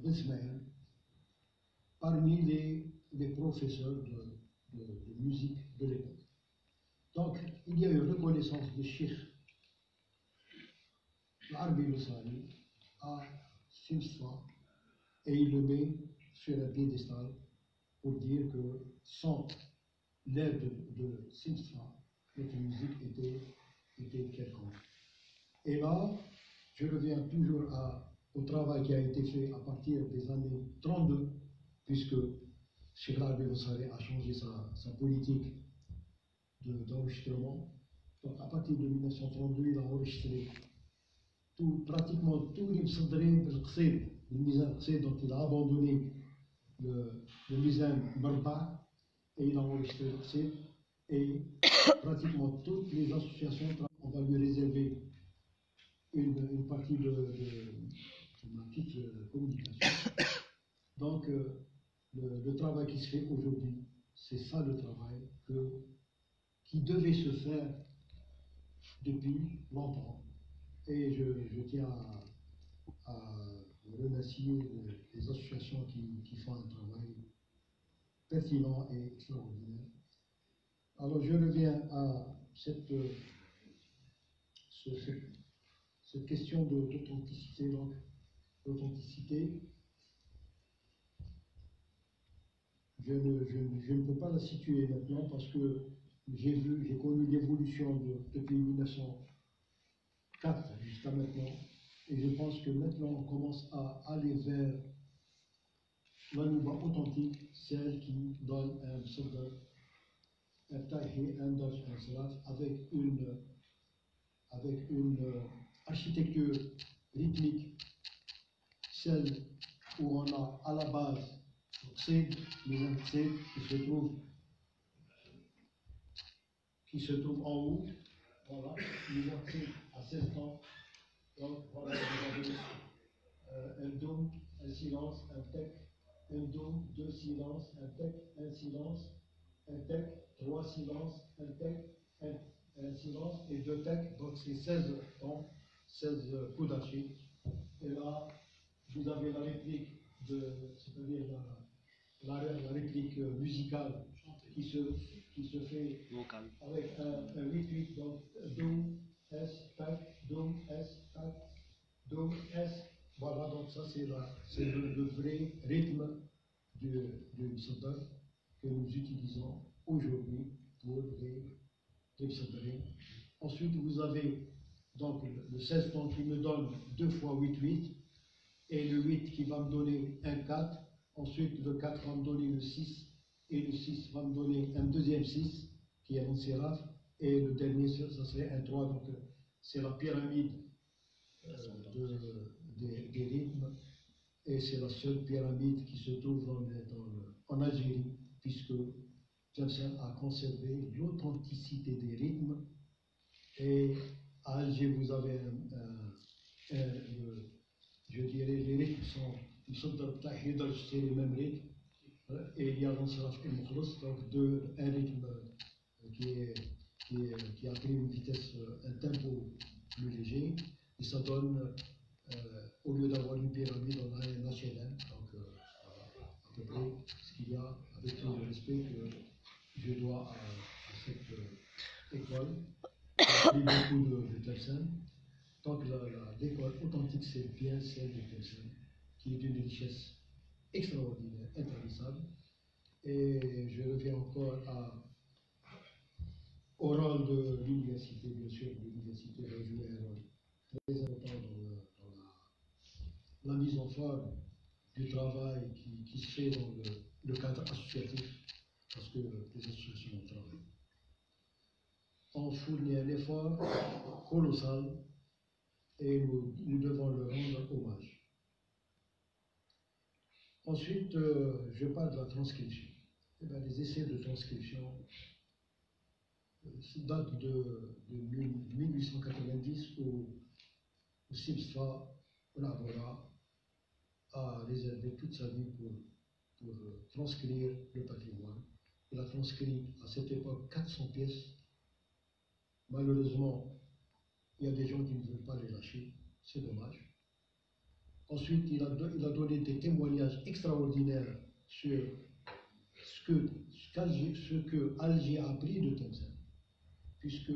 Ben Ismaël parmi les professeurs de musique de l'époque. Donc, il y a une reconnaissance de Cheikh l'Arbi Bessari à Simsfa, et il le met sur un piédestal pour dire que sans l'aide de Simsfa, notre musique était quelconque. Et là, je reviens toujours au travail qui a été fait à partir des années 32, puisque Cheikh l'Arbi Bessari a changé sa politique d'enregistrement. Donc à partir de 1932, il a enregistré pratiquement tous les msadrines de l'Qsid, le Mizan Qsid, donc il a abandonné le Mizan Marba, et il a enregistré le site. Et pratiquement toutes les associations, on va lui réserver une partie de ma petite communication. Donc, le travail qui se fait aujourd'hui, c'est ça le travail qui devait se faire depuis longtemps. Et je tiens à remercier les associations qui font un travail pertinent et extraordinaire. Alors je reviens à cette question d'authenticité. Donc, l'authenticité, je ne peux pas la situer maintenant parce que j'ai connu l'évolution depuis 1904 jusqu'à maintenant. Et je pense que maintenant, on commence à aller vers la nouba authentique, celle qui donne un pseudo, un tahi, un daj, un salaf, avec une architecture rythmique, celle où on a à la base les intrés qui se trouvent en haut, voilà, les intrés à 16 temps. Donc voilà, vous avez un dôme, un silence, un tech, un dôme, deux silences, un tech, un silence, un tech, trois silences, un tech, un silence et deux tech. Donc c'est 16 temps, 16 coups d'archi. Et là, vous avez la réplique, c'est-à-dire la réplique musicale qui se fait avec un 8-8, donc dôme, S, tac, dôme, S, tac, dôme, S. Voilà, donc ça c'est le vrai rythme du psaudo que nous utilisons aujourd'hui pour les pseudonymes. Ensuite, vous avez donc le 16 temps qui me donne 2 fois 8-8, et le 8 qui va me donner un 4. Ensuite, le 4 va me donner le 6, et le 6 va me donner un deuxième 6, qui est mon séraph, et le dernier, ça serait un 3. Donc, c'est la pyramide des rythmes, et c'est la seule pyramide qui se trouve en Algérie, puisque Tlemcen a conservé l'authenticité des rythmes. Et à Alger, vous avez je dirais, les rythmes sont c'est les mêmes rythmes. Et il y a l'Ansaraf et Mokhlos, donc un rythme qui a pris une vitesse, un tempo plus léger. Et ça donne, au lieu d'avoir une pyramide, on a un HLM. Donc, à peu près ce qu'il y a, avec tout le respect que je dois à cette école, qui a pris beaucoup de Tlemcen. Donc l'école authentique, c'est bien celle de Tlemcen, qui est d'une richesse extraordinaire, intarissable. Et je reviens encore au rôle de l'université, bien sûr. L'université va jouer un rôle très important dans la mise en forme du travail qui se fait dans le cadre associatif, parce que les associations travaillent. On fournit un effort colossal et nous devons le rendre hommage. Ensuite, je parle de la transcription. Eh bien, les essais de transcription datent de 1890 où Sibsfa Olabora a réservé toute sa vie pour transcrire le patrimoine. Il a transcrit à cette époque 400 pièces. Malheureusement, il y a des gens qui ne veulent pas les lâcher, c'est dommage. Ensuite, il a donné des témoignages extraordinaires sur ce que Alger a appris de Tlemcen, puisque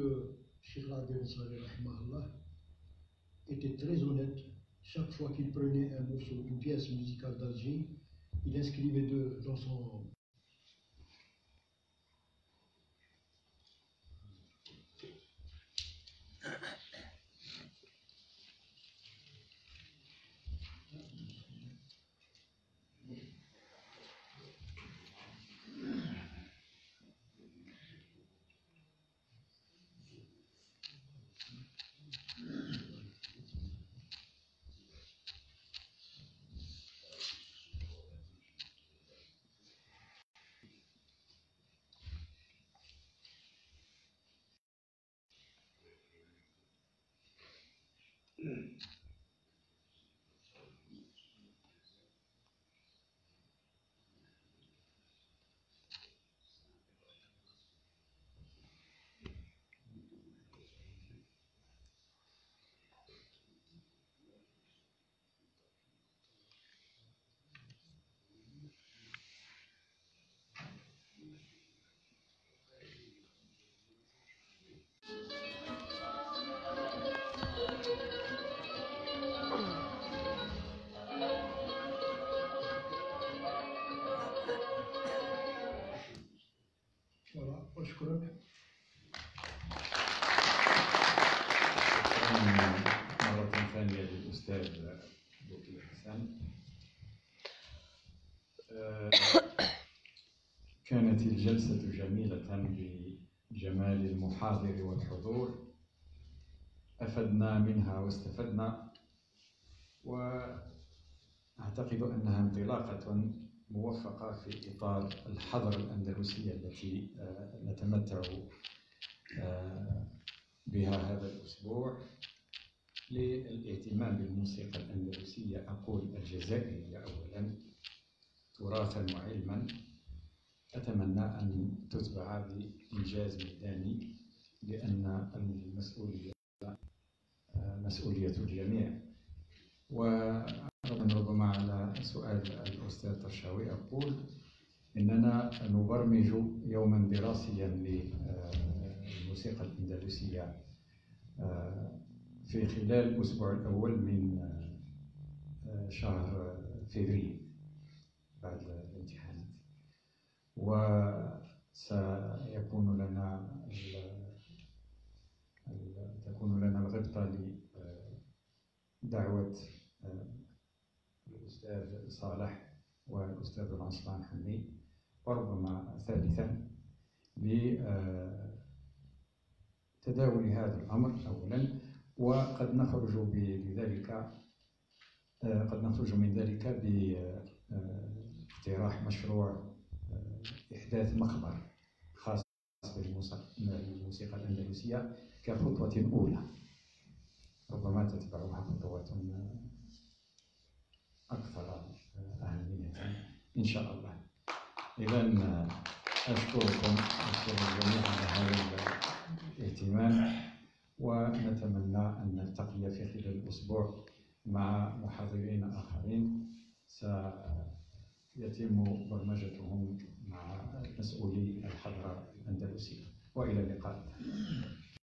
Cheikh Rabi Ansari était très honnête. Chaque fois qu'il prenait un morceau, une pièce musicale d'Alger, il inscrivait dans son واشكرك. مرة ثانية للأستاذ بوكي حسن. كانت الجلسة جميلة بجمال المحاضر والحضور، أفدنا منها واستفدنا، وأعتقد أنها انطلاقة موفقة في إطار الحضرة الأندلسية التي نتمتع بها هذا الأسبوع للاهتمام بالموسيقى الأندلسية، أقول الجزائرية أولا، تراثا وعلما. أتمنى أن تتبع بإنجاز ميداني، لأن المسؤولية مسؤولية الجميع. وربما على سؤال الأستاذ طرشاوي أقول إننا نبرمج يوما دراسيا للموسيقى الأندلسية في خلال الأسبوع الأول من شهر فبراير بعد الامتحانات، وسيكون تكون لنا الغبطة لدعوة الأستاذ صالح والأستاذ العصلان حمي، وربما ثالثا لتداول هذا الأمر أولا، وقد نخرج من ذلك باقتراح مشروع إحداث مقبر خاص بالموسيقى الأندلسية كخطوة أولى، ربما تتبعها خطوات أكثر أهمية إن شاء الله. إذن أشكركم الجميع على هذا الاهتمام، ونتمنى أن نلتقي في خلال الأسبوع مع محاضرين آخرين سيتم برمجتهم مع مسؤولي الحضرة الأندلسية، وإلى اللقاء.